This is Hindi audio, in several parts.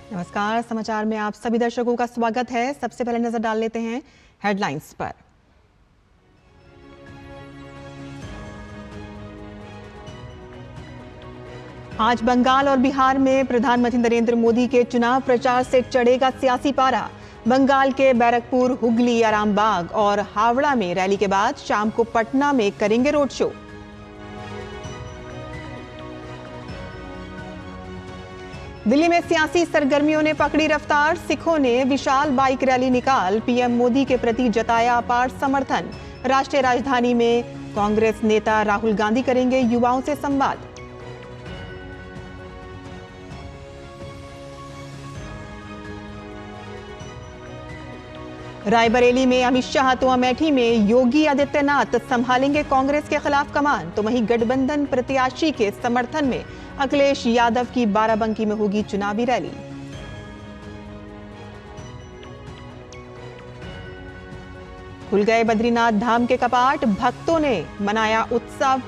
नमस्कार, समाचार में आप सभी दर्शकों का स्वागत है। सबसे पहले नजर डाल लेते हैं हेडलाइंस पर। आज बंगाल और बिहार में प्रधानमंत्री नरेंद्र मोदी के चुनाव प्रचार से चढ़ेगा सियासी पारा। बंगाल के बैरकपुर, हुगली, आरामबाग और हावड़ा में रैली के बाद शाम को पटना में करेंगे रोड शो। दिल्ली में सियासी सरगर्मियों ने पकड़ी रफ्तार। सिखों ने विशाल बाइक रैली निकाल पीएम मोदी के प्रति जताया अपार समर्थन। राष्ट्रीय राजधानी में कांग्रेस नेता राहुल गांधी करेंगे युवाओं से संवाद। रायबरेली में अमित शाह तो अमेठी में योगी आदित्यनाथ संभालेंगे कांग्रेस के खिलाफ कमान। तो वहीं गठबंधन प्रत्याशी के समर्थन में अखिलेश यादव की बाराबंकी में होगी चुनावी रैली। खुल गए बद्रीनाथ धाम के कपाट, भक्तों ने मनाया उत्सव।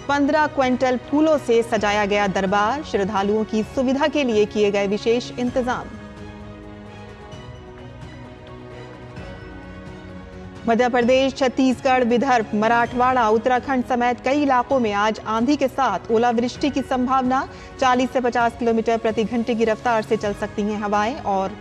15 क्विंटल फूलों से सजाया गया दरबार। श्रद्धालुओं की सुविधा के लिए किए गए विशेष इंतजाम। मध्य प्रदेश, छत्तीसगढ़, विदर्भ, मराठवाड़ा, उत्तराखंड समेत कई इलाकों में आज आंधी के साथ ओलावृष्टि की संभावना। 40 से 50 किलोमीटर प्रति घंटे की रफ्तार से चल सकती हैं हवाएं। और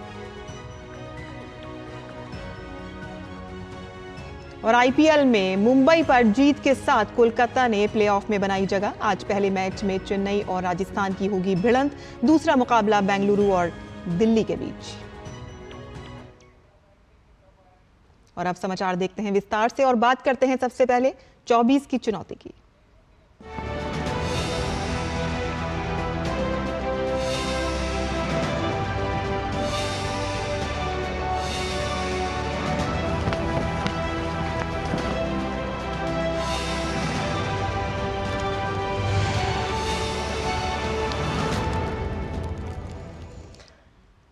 आईपीएल में मुंबई पर जीत के साथ कोलकाता ने प्लेऑफ में बनाई जगह। आज पहले मैच में चेन्नई और राजस्थान की होगी भिड़ंत। दूसरा मुकाबला बेंगलुरु और दिल्ली के बीच। और अब समाचार देखते हैं विस्तार से और बात करते हैं सबसे पहले 24 की चुनौती की।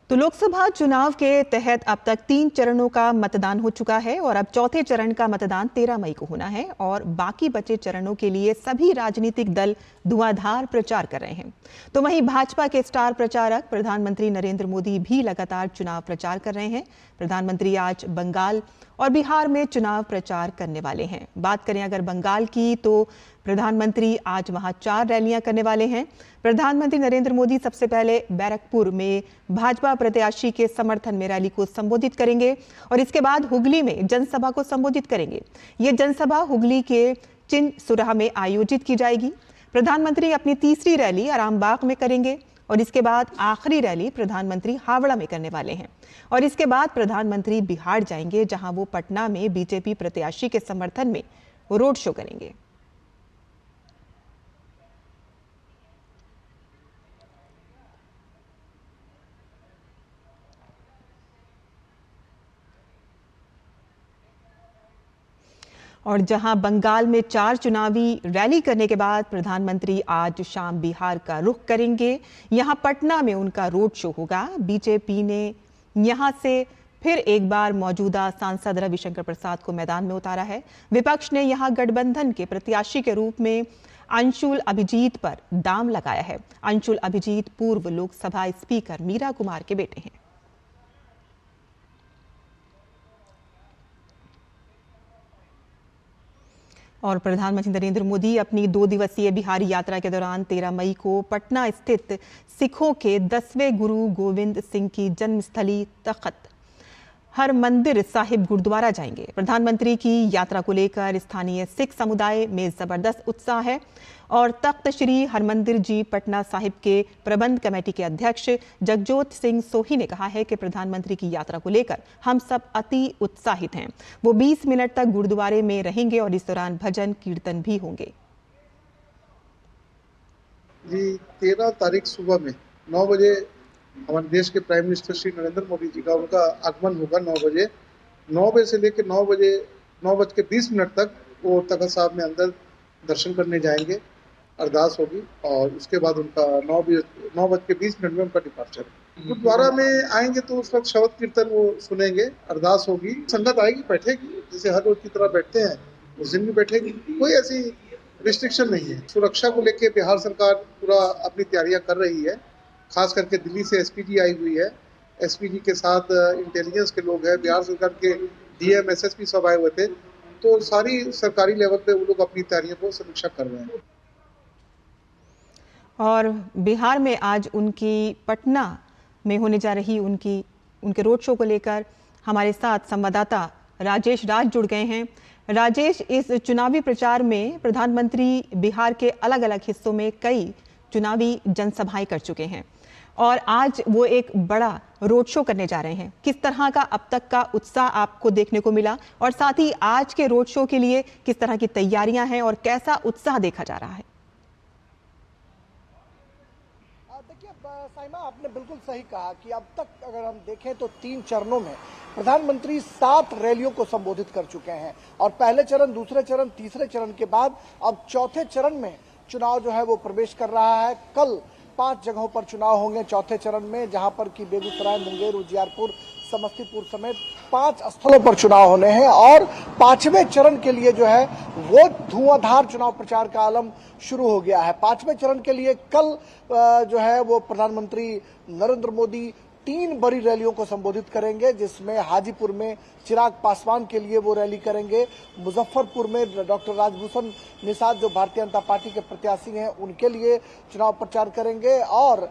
तो लोकसभा चुनाव के तहत अब तक 3 चरणों का मतदान हो चुका है और अब चौथे चरण का मतदान 13 मई को होना है। और बाकी बचे चरणों के लिए सभी राजनीतिक दल धुआंधार प्रचार कर रहे हैं। तो वहीं भाजपा के स्टार प्रचारक प्रधानमंत्री नरेंद्र मोदी भी लगातार चुनाव प्रचार कर रहे हैं। प्रधानमंत्री आज बंगाल और बिहार में चुनाव प्रचार करने वाले हैं। बात करें अगर बंगाल की, तो प्रधानमंत्री आज वहां 4 रैलियां करने वाले हैं। प्रधानमंत्री नरेंद्र मोदी सबसे पहले बैरकपुर में भाजपा प्रत्याशी के समर्थन में रैली को संबोधित करेंगे और इसके बाद हुगली में जनसभा को संबोधित करेंगे। ये जनसभा हुगली के चिनसुरहा में आयोजित की जाएगी। प्रधानमंत्री अपनी तीसरी रैली आरामबाग में करेंगे और इसके बाद आखिरी रैली प्रधानमंत्री हावड़ा में करने वाले हैं। और इसके बाद प्रधानमंत्री बिहार जाएंगे, जहां वो पटना में बीजेपी प्रत्याशी के समर्थन में रोड शो करेंगे। और जहां बंगाल में 4 चुनावी रैली करने के बाद प्रधानमंत्री आज शाम बिहार का रुख करेंगे। यहां पटना में उनका रोड शो होगा। बीजेपी ने यहां से फिर एक बार मौजूदा सांसद रविशंकर प्रसाद को मैदान में उतारा है। विपक्ष ने यहां गठबंधन के प्रत्याशी के रूप में अंशुल अभिजीत पर दांव लगाया है। अंशुल अभिजीत पूर्व लोकसभा स्पीकर मीरा कुमार के बेटे हैं। और प्रधानमंत्री नरेंद्र मोदी अपनी 2 दिवसीय बिहारी यात्रा के दौरान 13 मई को पटना स्थित सिखों के 10वें गुरु गोविंद सिंह की जन्मस्थली तख्त हरमंदिर साहिब गुरुद्वारा जाएंगे। प्रधानमंत्री की यात्रा को लेकर स्थानीय सिख समुदाय में जबरदस्त उत्साह है और तख्त श्री हरमंदिर जी पटना साहिब के प्रबंध कमेटी के अध्यक्ष जगजोत सिंह सोही ने कहा है कि प्रधानमंत्री की यात्रा को लेकर हम सब अति उत्साहित हैं। वो 20 मिनट तक गुरुद्वारे में रहेंगे और इस दौरान भजन कीर्तन भी होंगे। जी 13 तारीख सुबह में 9 बजे हमारे देश के प्राइम मिनिस्टर श्री नरेंद्र मोदी जी का उनका आगमन होगा। 9 बजे से लेकर 9:20 तक वो तख्त साहब में अंदर दर्शन करने जाएंगे, अरदास होगी और उसके बाद उनका 9:20 में उनका डिपार्चर। गुरुद्वारा में आएंगे तो उस वक्त शब्द कीर्तन वो सुनेंगे, अरदास होगी, संगत आएगी, बैठेगी जैसे हर रोज की तरह बैठते हैं उस दिन भी बैठेगी। कोई ऐसी रिस्ट्रिक्शन नहीं है। सुरक्षा को लेकर बिहार सरकार पूरा अपनी तैयारियां कर रही है। खास करके दिल्ली से एसपीजी आई हुई है। एसपीजी के साथ इंटेलिजेंस के लोग हैं, बिहार सरकार के डीएम एसएसपी सब आए हुए थे। तो सारी सरकारी लेवल पे वो लोग अपनी तैयारियों को समीक्षा कर रहे हैं। और बिहार में आज उनकी पटना में होने जा रही उनके रोड शो को लेकर हमारे साथ संवाददाता राजेश राज जुड़ गए हैं। राजेश, इस चुनावी प्रचार में प्रधानमंत्री बिहार के अलग अलग हिस्सों में कई चुनावी जनसभाएं कर चुके हैं और आज वो एक बड़ा रोड शो करने जा रहे हैं। किस तरह का अब तक का उत्साह आपको देखने को मिला और साथ ही आज के रोड शो के लिए किस तरह की तैयारियां हैं और कैसा उत्साह देखा जा रहा है? देखिए साइमा, आपने बिल्कुल सही कहा कि अब तक अगर हम देखें तो 3 चरणों में प्रधानमंत्री 7 रैलियों को संबोधित कर चुके हैं और पहले चरण, दूसरे चरण, तीसरे चरण के बाद अब चौथे चरण में चुनाव जो है वो प्रवेश कर रहा है। कल 5 जगहों पर चुनाव होंगे चौथे चरण में, जहां पर कि बेगूसराय, मुंगेर, उजियारपुर, समस्तीपुर समेत 5 स्थलों पर चुनाव होने हैं और 5वें चरण के लिए जो है वो धुआंधार चुनाव प्रचार का आलम शुरू हो गया है। 5वें चरण के लिए कल जो है वो प्रधानमंत्री नरेंद्र मोदी 3 बड़ी रैलियों को संबोधित करेंगे, जिसमें हाजीपुर में चिराग पासवान के लिए वो रैली करेंगे, मुजफ्फरपुर में डॉक्टर राजभूषण निषाद जो भारतीय जनता पार्टी के प्रत्याशी हैं उनके लिए चुनाव प्रचार करेंगे और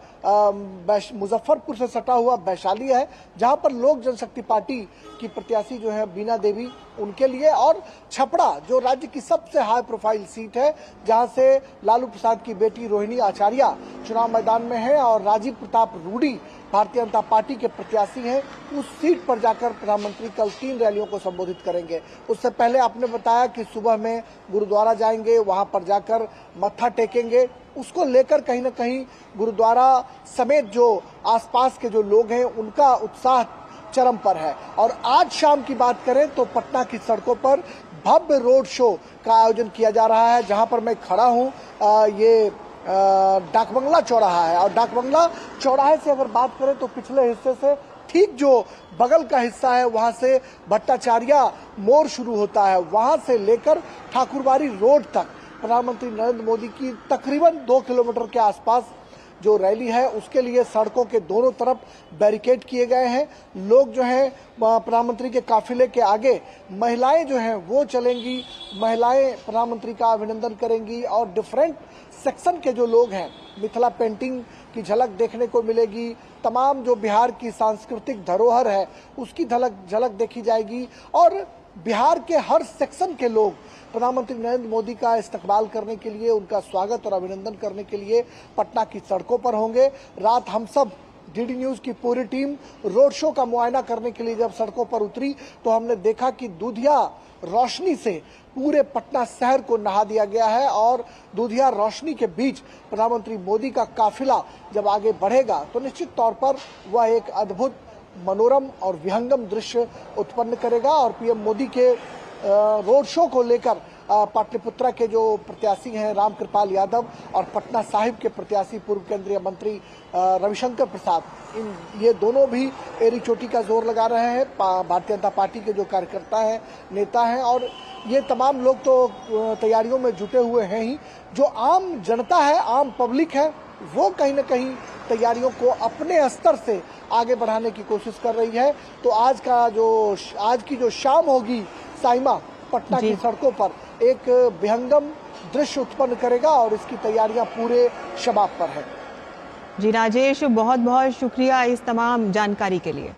मुजफ्फरपुर से सटा हुआ वैशाली है जहां पर लोक जनशक्ति पार्टी की प्रत्याशी जो है बीना देवी, उनके लिए, और छपरा जो राज्य की सबसे हाई प्रोफाइल सीट है जहां से लालू प्रसाद की बेटी रोहिणी आचार्य चुनाव मैदान में है और राजीव प्रताप रूडी भारतीय जनता पार्टी के प्रत्याशी हैं, उस सीट पर जाकर प्रधानमंत्री कल 3 रैलियों को संबोधित करेंगे। उससे पहले आपने बताया कि सुबह में गुरुद्वारा जाएंगे, वहां पर जाकर मत्था टेकेंगे। उसको लेकर कहीं न कहीं गुरुद्वारा समेत जो आसपास के जो लोग हैं उनका उत्साह चरम पर है। और आज शाम की बात करें तो पटना की सड़कों पर भव्य रोड शो का आयोजन किया जा रहा है। जहां पर मैं खड़ा हूं ये डाकबंगला चौराहा है और डाकबंगला चौराहे से अगर बात करें तो पिछले हिस्से से ठीक जो बगल का हिस्सा है वहां से भट्टाचार्य मोड़ शुरू होता है, वहां से लेकर ठाकुरबाड़ी रोड तक प्रधानमंत्री नरेंद्र मोदी की तकरीबन 2 किलोमीटर के आसपास जो रैली है उसके लिए सड़कों के दोनों तरफ बैरिकेड किए गए हैं। लोग जो हैं प्रधानमंत्री के काफिले के आगे महिलाएं जो हैं वो चलेंगी, महिलाएं प्रधानमंत्री का अभिनंदन करेंगी और डिफरेंट सेक्शन के जो लोग हैं मिथिला पेंटिंग की झलक देखने को मिलेगी। तमाम जो बिहार की सांस्कृतिक धरोहर है उसकी झलक देखी जाएगी और बिहार के हर सेक्शन के लोग प्रधानमंत्री नरेंद्र मोदी का इस्तकबाल करने के लिए, उनका स्वागत और अभिनंदन करने के लिए पटना की सड़कों पर होंगे। रात हम सब डीडी न्यूज की पूरी टीम रोड शो का मुआयना करने के लिए जब सड़कों पर उतरी तो हमने देखा कि दूधिया रोशनी से पूरे पटना शहर को नहा दिया गया है और दूधिया रोशनी के बीच प्रधानमंत्री मोदी का काफिला जब आगे बढ़ेगा तो निश्चित तौर पर वह एक अद्भुत, मनोरम और विहंगम दृश्य उत्पन्न करेगा। और पीएम मोदी के रोड शो को लेकर पाटलिपुत्रा के जो प्रत्याशी हैं रामकृपाल यादव और पटना साहिब के प्रत्याशी पूर्व केंद्रीय मंत्री रविशंकर प्रसाद, ये दोनों भी एड़ी चोटी का जोर लगा रहे हैं। भारतीय जनता पार्टी के जो कार्यकर्ता हैं, नेता हैं और ये तमाम लोग तो तैयारियों में जुटे हुए हैं ही। जो आम जनता है, आम पब्लिक है, वो कहीं न कहीं तैयारियों को अपने स्तर से आगे बढ़ाने की कोशिश कर रही है। तो आज की जो शाम होगी साइमा, पटना की सड़कों पर एक विहंगम दृश्य उत्पन्न करेगा और इसकी तैयारियां पूरे शबाब पर है। जी राजेश, बहुत बहुत शुक्रिया इस तमाम जानकारी के लिए।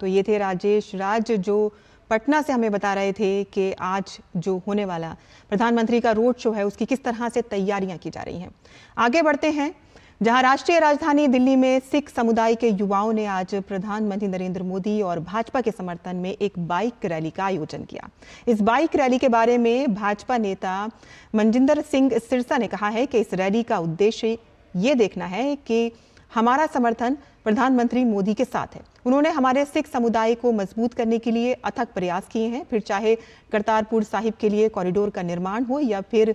तो ये थे राजेश राज जो पटना से हमें बता रहे थे कि आज जो होने वाला प्रधानमंत्री का रोड शो है उसकी किस तरह से तैयारियां की जा रही हैं। आगे बढ़ते हैं, जहां राष्ट्रीय राजधानी दिल्ली में सिख समुदाय के युवाओं ने आज प्रधानमंत्री नरेंद्र मोदी और भाजपा के समर्थन में एक बाइक रैली का आयोजन किया। इस बाइक रैली के बारे में भाजपा नेता मनजिंदर सिंह सिरसा ने कहा है कि इस रैली का उद्देश्य ये देखना है कि हमारा समर्थन प्रधानमंत्री मोदी के साथ है। उन्होंने हमारे सिख समुदाय को मजबूत करने के लिए अथक प्रयास किए हैं, फिर चाहे करतारपुर साहिब के लिए कॉरिडोर का निर्माण हो या फिर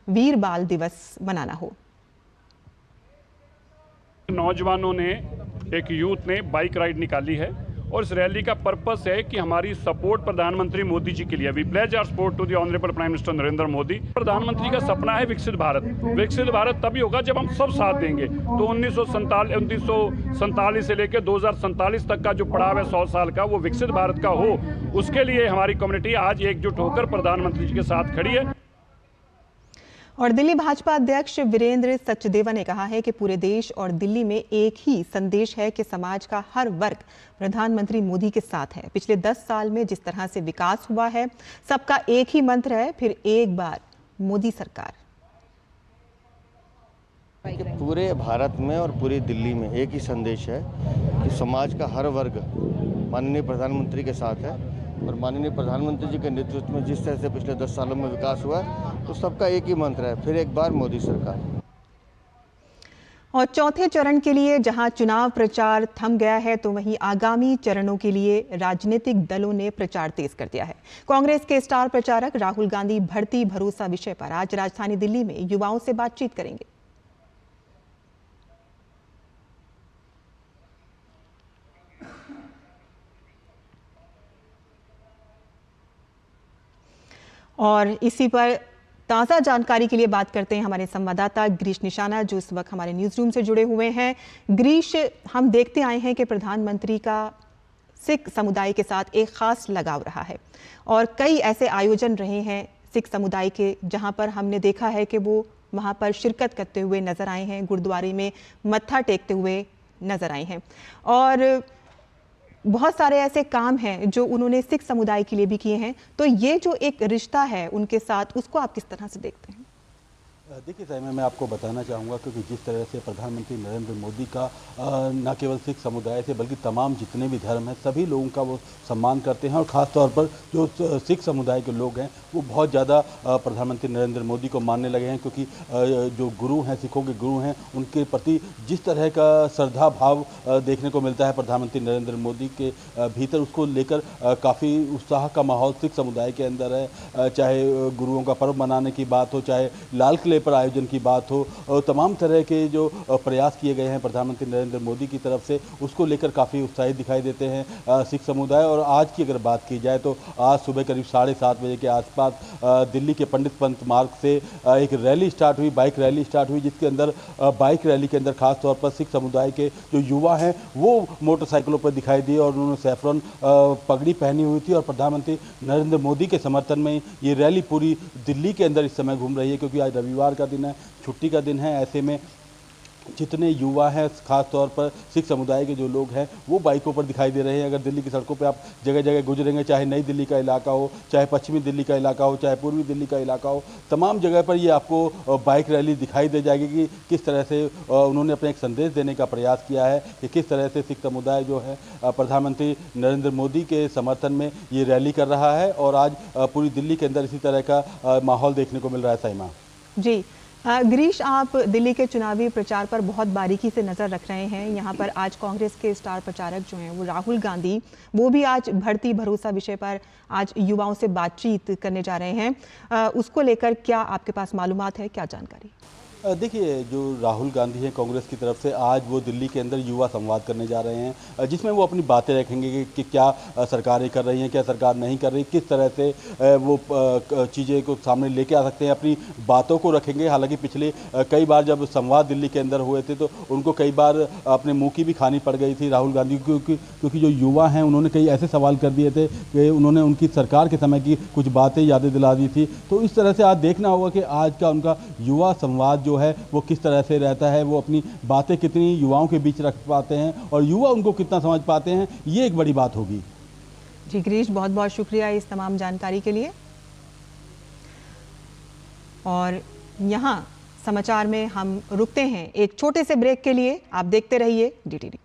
वीर बाल दिवस मनाना हो। नौजवानों ने, एक यूथ ने बाइक राइड निकाली है और इस रैली का पर्पस है कि हमारी सपोर्ट प्रधानमंत्री मोदी जी के लिए, we pledge our support to the honourable prime minister Narendra Modi. प्रधानमंत्री का सपना है विकसित भारत। विकसित भारत तभी होगा जब हम सब साथ देंगे। तो 1947 से लेकर 2047 तक का जो पड़ाव है 100 साल का, वो विकसित भारत का हो, उसके लिए हमारी कम्युनिटी आज एकजुट होकर प्रधानमंत्री जी के साथ खड़ी है। और दिल्ली भाजपा अध्यक्ष वीरेंद्र सचदेवा ने कहा है कि पूरे देश और दिल्ली में एक ही संदेश है कि समाज का हर वर्ग प्रधानमंत्री मोदी के साथ है। पिछले 10 साल में जिस तरह से विकास हुआ है, सबका एक ही मंत्र है, फिर एक बार मोदी सरकार। पूरे भारत में और पूरी दिल्ली में एक ही संदेश है कि समाज का हर वर्ग माननीय प्रधानमंत्री के साथ है और माननीय प्रधानमंत्री जी के नेतृत्व में जिस तरह से पिछले 10 सालों में विकास हुआ है, तो सबका एक ही मंत्र है, फिर एक बार मोदी सरकार। और चौथे चरण के लिए जहां चुनाव प्रचार थम गया है, तो वहीं आगामी चरणों के लिए राजनीतिक दलों ने प्रचार तेज कर दिया है। कांग्रेस के स्टार प्रचारक राहुल गांधी बढ़ती भरोसा विषय पर आज राजधानी दिल्ली में युवाओं से बातचीत करेंगे। और इसी पर ताज़ा जानकारी के लिए बात करते हैं हमारे संवाददाता ग्रीश निशाना, जो इस वक्त हमारे न्यूज़ रूम से जुड़े हुए हैं। ग्रीश, हम देखते आए हैं कि प्रधानमंत्री का सिख समुदाय के साथ एक खास लगाव रहा है और कई ऐसे आयोजन रहे हैं सिख समुदाय के, जहां पर हमने देखा है कि वो वहां पर शिरकत करते हुए नजर आए हैं, गुरुद्वारे में मत्था टेकते हुए नजर आए हैं। और बहुत सारे ऐसे काम हैं जो उन्होंने सिख समुदाय के लिए भी किए हैं। तो ये जो एक रिश्ता है उनके साथ, उसको आप किस तरह से देखते हैं? देखिए साइमा, मैं आपको बताना चाहूँगा क्योंकि जिस तरह से प्रधानमंत्री नरेंद्र मोदी का न केवल सिख समुदाय से बल्कि तमाम जितने भी धर्म हैं सभी लोगों का वो सम्मान करते हैं और ख़ास तौर पर जो सिख समुदाय के लोग हैं वो बहुत ज़्यादा प्रधानमंत्री नरेंद्र मोदी को मानने लगे हैं, क्योंकि जो गुरु हैं, सिखों के गुरु हैं, उनके प्रति जिस तरह का श्रद्धा भाव देखने को मिलता है प्रधानमंत्री नरेंद्र मोदी के भीतर, उसको लेकर काफ़ी उत्साह का माहौल सिख समुदाय के अंदर है। चाहे गुरुओं का पर्व मनाने की बात हो, चाहे लाल किले पर आयोजन की बात हो, और तमाम तरह के जो प्रयास किए गए हैं प्रधानमंत्री नरेंद्र मोदी की तरफ से, उसको लेकर काफ़ी उत्साहित दिखाई देते हैं सिख समुदाय। और आज की अगर बात की जाए तो आज सुबह करीब 7:30 बजे के आसपास दिल्ली के पंडित पंत मार्ग से एक रैली स्टार्ट हुई, बाइक रैली स्टार्ट हुई, जिसके अंदर बाइक रैली के अंदर खास तौर पर सिख समुदाय के जो युवा हैं वो मोटरसाइकिलों पर दिखाई दिए और उन्होंने सैफरन पगड़ी पहनी हुई थी और प्रधानमंत्री नरेंद्र मोदी के समर्थन में ये रैली पूरी दिल्ली के अंदर इस समय घूम रही है, क्योंकि आज रविवार का दिन है, छुट्टी का दिन है। ऐसे में जितने युवा हैं, खास तौर पर सिख समुदाय के जो लोग हैं, वो बाइकों पर दिखाई दे रहे हैं। अगर दिल्ली की सड़कों पे आप जगह जगह गुजरेंगे, चाहे नई दिल्ली का इलाका हो, चाहे पश्चिमी दिल्ली का इलाका हो, चाहे पूर्वी दिल्ली का इलाका हो, तमाम जगह पर ये आपको बाइक रैली दिखाई दे जाएगी कि किस तरह से उन्होंने अपने एक संदेश देने का प्रयास किया है कि किस तरह से सिख समुदाय जो है प्रधानमंत्री नरेंद्र मोदी के समर्थन में ये रैली कर रहा है। और आज पूरी दिल्ली के अंदर इसी तरह का माहौल देखने को मिल रहा है। साइमा जी, गिरीश, आप दिल्ली के चुनावी प्रचार पर बहुत बारीकी से नज़र रख रहे हैं। यहाँ पर आज कांग्रेस के स्टार प्रचारक जो हैं वो राहुल गांधी, वो भी आज बढ़ती भरोसा विषय पर आज युवाओं से बातचीत करने जा रहे हैं। उसको लेकर क्या आपके पास मालूमात है, क्या जानकारी? देखिए, जो राहुल गांधी हैं कांग्रेस की तरफ से, आज वो दिल्ली के अंदर युवा संवाद करने जा रहे हैं, जिसमें वो अपनी बातें रखेंगे कि क्या सरकारें कर रही हैं, क्या सरकार नहीं कर रही, किस तरह से वो चीज़ें को सामने लेके आ सकते हैं, अपनी बातों को रखेंगे। हालांकि पिछले कई बार जब संवाद दिल्ली के अंदर हुए थे तो उनको कई बार अपने मुँह की भी खानी पड़ गई थी राहुल गांधी, क्योंकि जो युवा हैं उन्होंने कई ऐसे सवाल कर दिए थे कि उन्होंने उनकी सरकार के समय की कुछ बातें यादें दिला दी थी। तो इस तरह से आज देखना होगा कि आज का उनका युवा संवाद जो है वो किस तरह से रहता है, वो अपनी बातें कितनी युवाओं के बीच रख पाते हैं और युवा उनको कितना समझ पाते हैं, ये एक बड़ी बात होगी। जी गिरीश, बहुत बहुत शुक्रिया इस तमाम जानकारी के लिए। और यहाँ समाचार में हम रुकते हैं एक छोटे से ब्रेक के लिए। आप देखते रहिए DT न्यूज़।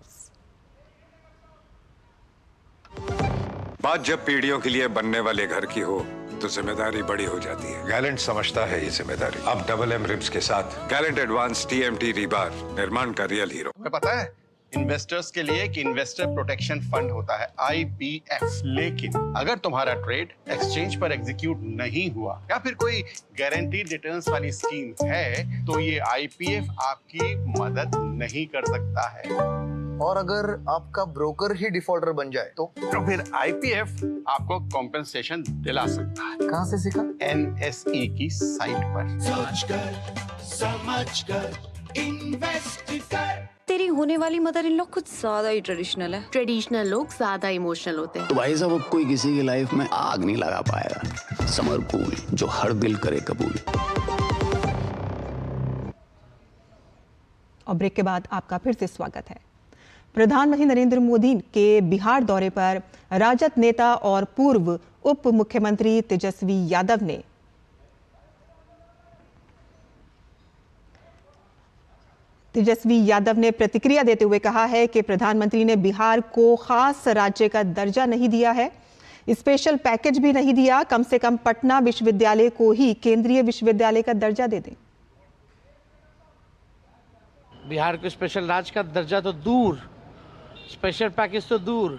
बात जब पीढ़ियों के लिए बनने वाले घर की हो तो जिम्मेदारी बड़ी हो जाती है। गैलेंट समझता है ये जिम्मेदारी। अब डबल M रिब्स के साथ गैलेंट एडवांस TMT रीबार, निर्माण का रियल हीरो। तुम्हें पता है इन्वेस्टर्स के लिए एक इन्वेस्टर प्रोटेक्शन फंड होता है, IPF। लेकिन अगर तुम्हारा ट्रेड एक्सचेंज पर एग्जीक्यूट नहीं हुआ या फिर कोई गारंटीड रिटर्न्स वाली स्कीम है तो ये IPF आपकी मदद नहीं कर सकता है। और अगर आपका ब्रोकर ही डिफॉल्टर बन जाए तो फिर आईपीएफ आपको कॉम्पेंसेशन दिला सकता है। कहाँ से सीखा? एनएसई की साइट पर। सोचकर समझकर इन्वेस्ट कर। तेरी होने वाली मदर इन लॉ कुछ ज्यादा ही ट्रेडिशनल है। ट्रेडिशनल लोग ज्यादा इमोशनल होते हैं। तो भाई साहब, अब कोई किसी की लाइफ में आग नहीं लगा पाएगा। समर कूल, जो हर दिल करे कबूल। और ब्रेक के बाद आपका फिर से स्वागत है। प्रधानमंत्री नरेंद्र मोदी के बिहार दौरे पर राजद नेता और पूर्व उप मुख्यमंत्री तेजस्वी यादव ने प्रतिक्रिया देते हुए कहा है कि प्रधानमंत्री ने बिहार को खास राज्य का दर्जा नहीं दिया है, स्पेशल पैकेज भी नहीं दिया। कम से कम पटना विश्वविद्यालय को ही केंद्रीय विश्वविद्यालय का दर्जा दे दें। बिहार को स्पेशल राज्य का दर्जा तो दूर, स्पेशल पैकेज तो दूर,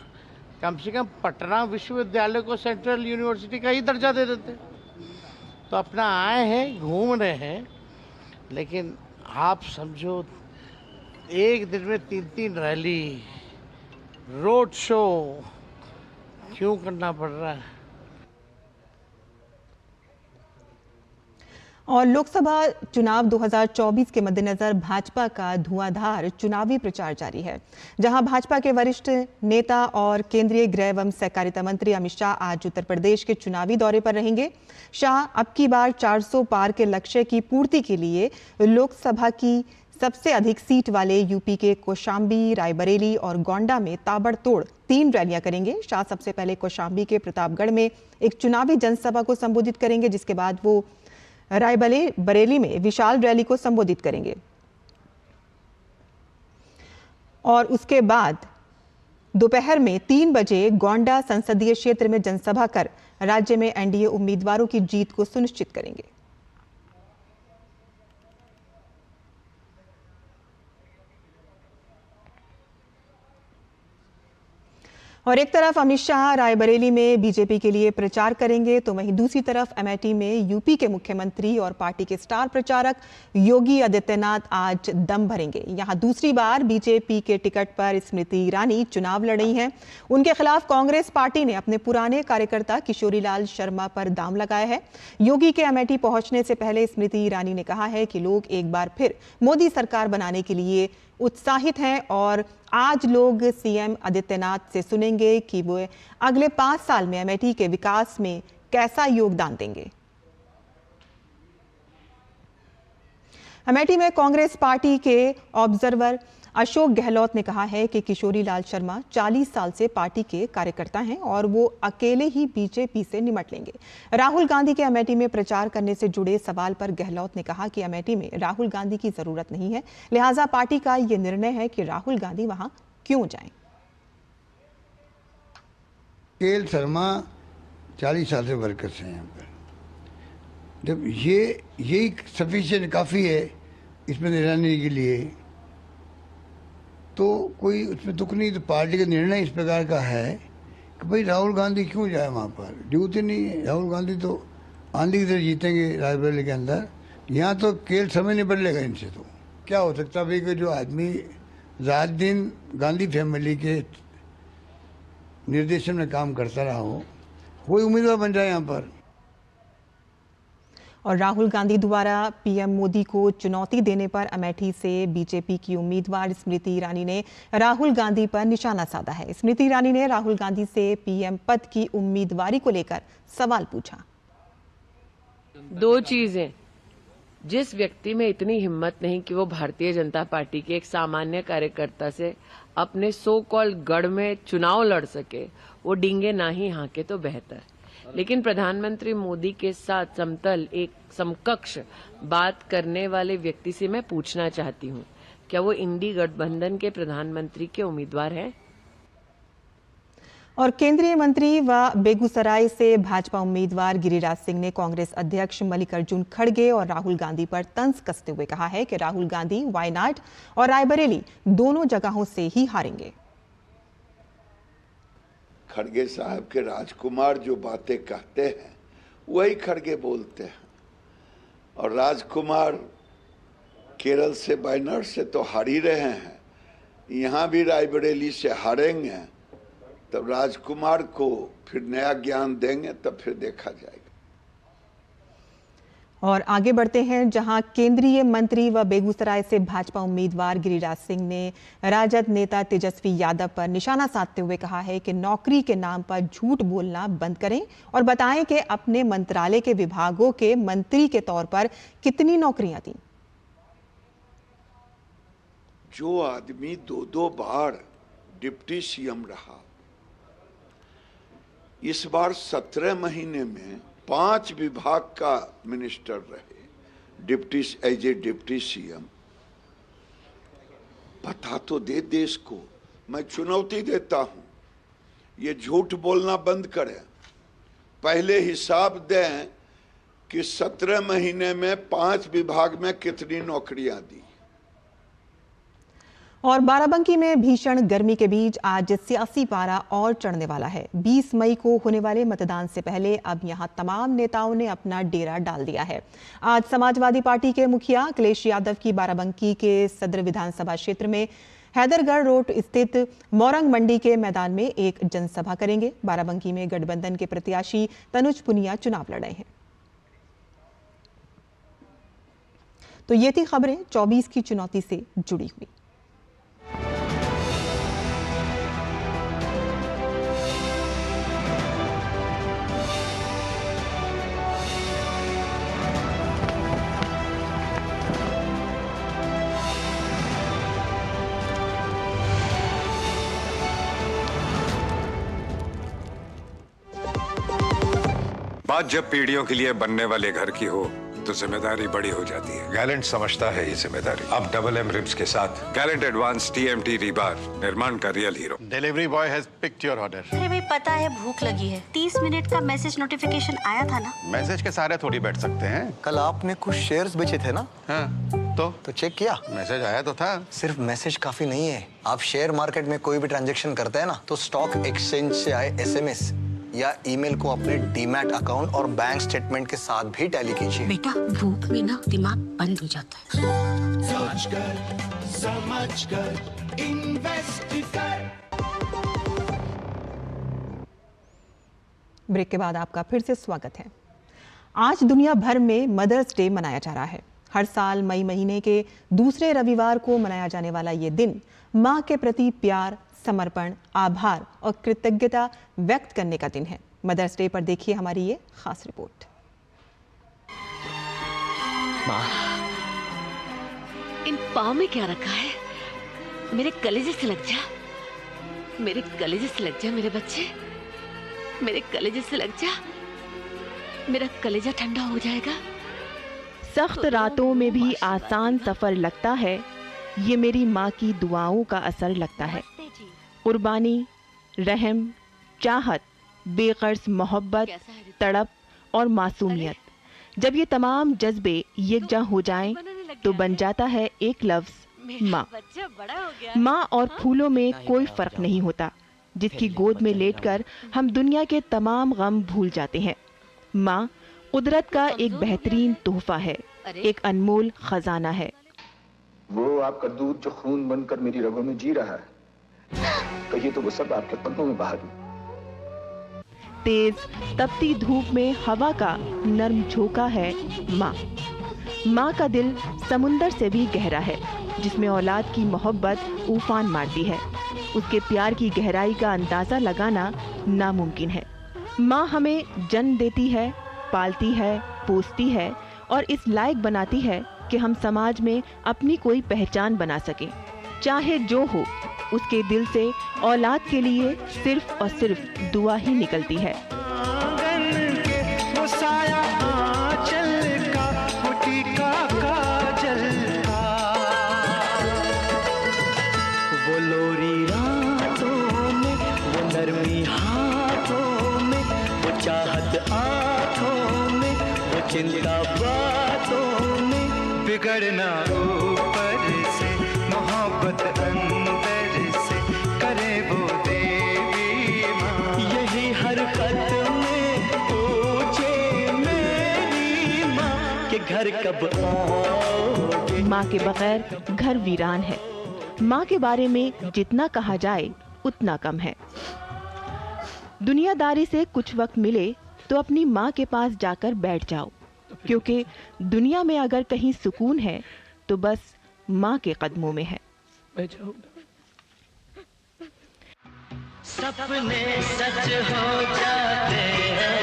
कम से कम पटना विश्वविद्यालय को सेंट्रल यूनिवर्सिटी का ही दर्जा दे देते। तो अपना आए हैं, घूम रहे हैं, लेकिन आप समझो एक दिन में 3-3 रैली, रोड शो क्यों करना पड़ रहा है? और लोकसभा चुनाव 2024 के मद्देनजर भाजपा का धुआंधार चुनावी प्रचार जारी है, जहां भाजपा के वरिष्ठ नेता और केंद्रीय गृह एवं सहकारिता मंत्री अमित शाह आज उत्तर प्रदेश के चुनावी दौरे पर रहेंगे। शाह अब की बार 400 पार के लक्ष्य की पूर्ति के लिए लोकसभा की सबसे अधिक सीट वाले यूपी के कौशाम्बी, रायबरेली और गोंडा में ताबड़तोड़ 3 रैलियां करेंगे। शाह सबसे पहले कौशाम्बी के प्रतापगढ़ में एक चुनावी जनसभा को संबोधित करेंगे, जिसके बाद वो रायबरेली में विशाल रैली को संबोधित करेंगे और उसके बाद दोपहर में 3 बजे गोंडा संसदीय क्षेत्र में जनसभा कर राज्य में एनडीए उम्मीदवारों की जीत को सुनिश्चित करेंगे। और एक तरफ अमित शाह रायबरेली में बीजेपी के लिए प्रचार करेंगे, तो वहीं दूसरी तरफ अमेठी में यूपी के मुख्यमंत्री और पार्टी के स्टार प्रचारक योगी आदित्यनाथ आज दम भरेंगे। यहां दूसरी बार बीजेपी के टिकट पर स्मृति ईरानी चुनाव लड़ रही हैं। उनके खिलाफ कांग्रेस पार्टी ने अपने पुराने कार्यकर्ता किशोरीलाल शर्मा पर दांव लगाया है। योगी के अमेठी पहुंचने से पहले स्मृति ईरानी ने कहा है कि लोग एक बार फिर मोदी सरकार बनाने के लिए उत्साहित हैं और आज लोग सीएम आदित्यनाथ से सुनेंगे कि वो अगले 5 साल में अमेठी के विकास में कैसा योगदान देंगे। अमेठी में कांग्रेस पार्टी के ऑब्जर्वर अशोक गहलोत ने कहा है कि किशोरीलाल शर्मा 40 साल से पार्टी के कार्यकर्ता हैं और वो अकेले ही बीजेपी से निमट लेंगे। राहुल गांधी के अमेठी में प्रचार करने से जुड़े सवाल पर गहलोत ने कहा कि अमेठी में राहुल गांधी की जरूरत नहीं है, लिहाजा पार्टी का ये निर्णय है कि राहुल गांधी वहां क्यों जाएं। केएल शर्मा 40 साल से वर्कर्स हैं यहाँ पर। जब यही सफिशिएंट काफ़ी है इसमें निगरानी के लिए, तो कोई उसमें दुख नहीं। तो पार्टी का निर्णय इस प्रकार का है कि भाई राहुल गांधी क्यों जाए वहाँ पर, जरूरत ही नहीं है। राहुल गांधी तो आंधी की तरह जीतेंगे रायबरेली के अंदर, यहाँ तो केवल समय नहीं बदलेगा इनसे। तो क्या हो सकता भाई कि जो आदमी रात दिन गांधी फैमिली के निर्देशन में काम करता रहा हो, कोई उम्मीदवार बन जाए यहाँ पर। और राहुल गांधी द्वारा पीएम मोदी को चुनौती देने पर अमेठी से बीजेपी की उम्मीदवार स्मृति ईरानी ने राहुल गांधी पर निशाना साधा है। स्मृति ईरानी ने राहुल गांधी से पीएम पद की उम्मीदवारी को लेकर सवाल पूछा। 2 चीजें, जिस व्यक्ति में इतनी हिम्मत नहीं कि वो भारतीय जनता पार्टी के एक सामान्य कार्यकर्ता से अपने सो कॉल्ड गढ़ में चुनाव लड़ सके, वो डींगे ना ही हाँके तो बेहतर। लेकिन प्रधानमंत्री मोदी के साथ समतल एक समकक्ष बात करने वाले व्यक्ति से मैं पूछना चाहती हूँ, क्या वो इंडी गठबंधन के प्रधानमंत्री के उम्मीदवार हैं? और केंद्रीय मंत्री व बेगूसराय से भाजपा उम्मीदवार गिरिराज सिंह ने कांग्रेस अध्यक्ष मल्लिकार्जुन खड़गे और राहुल गांधी पर तंज कसते हुए कहा है कि राहुल गांधी वायनाड और रायबरेली दोनों जगहों से ही हारेंगे। खड़गे साहब के राजकुमार जो बातें कहते हैं वही खड़गे बोलते हैं, और राजकुमार केरल से वायनाड से तो हार ही रहे हैं, यहाँ भी रायबरेली से हारेंगे तब राजकुमार को फिर नया ज्ञान देंगे, तब फिर देखा जाएगा। और आगे बढ़ते हैं, जहां केंद्रीय मंत्री व बेगूसराय से भाजपा उम्मीदवार गिरिराज सिंह ने राजद नेता तेजस्वी यादव पर निशाना साधते हुए कहा है कि नौकरी के नाम पर झूठ बोलना बंद करें और बताएं कि अपने मंत्रालय के विभागों के मंत्री के तौर पर कितनी नौकरियां थीं। जो आदमी 2-2 बार डिप्टी सीएम रहा, इस बार 17 महीने में 5 विभाग का मिनिस्टर रहे एज ए डिप्टी सीएम। बता तो दे देश को, मैं चुनौती देता हूं, ये झूठ बोलना बंद करें। पहले हिसाब दें कि 17 महीने में 5 विभाग में कितनी नौकरियां दी। और बाराबंकी में भीषण गर्मी के बीच आज सियासी पारा और चढ़ने वाला है। 20 मई को होने वाले मतदान से पहले अब यहां तमाम नेताओं ने अपना डेरा डाल दिया है। आज समाजवादी पार्टी के मुखिया अखिलेश यादव की बाराबंकी के सदर विधानसभा क्षेत्र में हैदरगढ़ रोड स्थित मोरंग मंडी के मैदान में एक जनसभा करेंगे। बाराबंकी में गठबंधन के प्रत्याशी तनुज पुनिया चुनाव लड़ रहे हैं। तो ये थी खबरें 24 की चुनौती से जुड़ी हुई। बात जब पीढ़ियों के लिए बनने वाले घर की हो तो जिम्मेदारी बड़ी हो जाती है। गैलेंट समझता है ये जिम्मेदारी। अब डबल एम रिब्स के साथ गैलेंट एडवांस TMT रीबार, निर्माण का real hero. Delivery boy has picked your order. अरे भाई पता है भूख लगी है। 30 मिनट का मैसेज नोटिफिकेशन आया था ना। मैसेज के सारे थोड़ी बैठ सकते हैं। कल आपने कुछ शेयर्स बेचे थे ना? हाँ, तो चेक किया? मैसेज आया तो था। सिर्फ मैसेज काफी नहीं है। आप शेयर मार्केट में कोई भी ट्रांजैक्शन करते हैं ना, तो स्टॉक एक्सचेंज से आए SMS या ईमेल को अपने डीमैट अकाउंट और बैंक स्टेटमेंट के साथ भी टैली कीजिए। बेटा भूख में ना दिमाग बंद हो जाता है। सोचकर समझकर इन्वेस्ट कर। ब्रेक के बाद आपका फिर से स्वागत है। आज दुनिया भर में मदर्स डे मनाया जा रहा है। हर साल मई महीने के दूसरे रविवार को मनाया जाने वाला ये दिन माँ के प्रति प्यार, समर्पण, आभार और कृतज्ञता व्यक्त करने का दिन है। मदर्स डे पर देखिए हमारी ये खास रिपोर्ट। माँ, इन पाँव में क्या रखा है? मेरे कलेजे से लग जा, मेरे कलेजे से लग जा मेरे बच्चे, मेरे कलेजे से लग जा, मेरा कलेजा ठंडा हो जाएगा। सख्त रातों में भी आसान सफर लगता है, ये मेरी माँ की दुआओं का असर लगता है। कुर्बानी, रहम, चाहत, बेगर्ज मोहब्बत, तड़प और मासूमियत, जब ये तमाम जज्बे यकजा हो जाएं, तो बन जाता है एक लफ्ज माँ। माँ और फूलों में कोई फर्क नहीं होता, जिसकी गोद में लेटकर हम दुनिया के तमाम गम भूल जाते हैं। माँ कुदरत का एक बेहतरीन तोहफा है, एक अनमोल खजाना है। वो आपका दूध जो खून बनकर मेरी रगों में जी रहा है, कहिए तो वो सब आपके पन्नों में बहा दूं। तेज तपती धूप में हवा का नर्म झोंका है माँ। माँ का दिल समुंदर से भी गहरा है, जिसमें औलाद की मोहब्बत उफान मारती है। उसके प्यार की गहराई का अंदाजा लगाना नामुमकिन है। माँ हमें जन्म देती है, पालती है, पोसती है और इस लायक बनाती है कि हम समाज में अपनी कोई पहचान बना सकें। चाहे जो हो, उसके दिल से औलाद के लिए सिर्फ और सिर्फ दुआ ही निकलती है। वो लोरी रातों में, वो नरमी हाथों में, वो चाहत आँखों में, वो चिंता बातों में, बिगड़ना ऊपर से, मोहब्बत अंदर से, करे वो देवी माँ। यही हरकत में पूछे मेरी माँ कि घर कब आओगे। माँ के बगैर घर वीरान है। माँ के बारे में जितना कहा जाए उतना कम है। दुनियादारी से कुछ वक्त मिले तो अपनी माँ के पास जाकर बैठ जाओ, क्योंकि दुनिया में अगर कहीं सुकून है तो बस माँ के कदमों में है। सपने सच हो जाते हैं,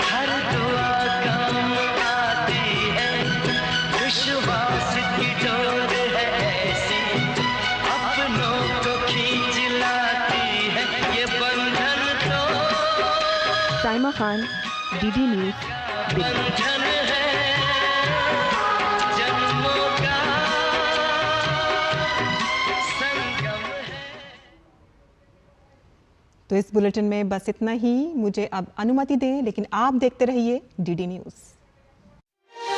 हर दुआ काम आती है, विश्वास की डोर है ऐसी, अपनों को खींच लाती है, ये बंधन तो साइमा खान, डीडी न्यूज़, दिल्ली। बंधन है जन्मों का संगम है। तो इस बुलेटिन में बस इतना ही। मुझे अब अनुमति दें, लेकिन आप देखते रहिए डीडी न्यूज़।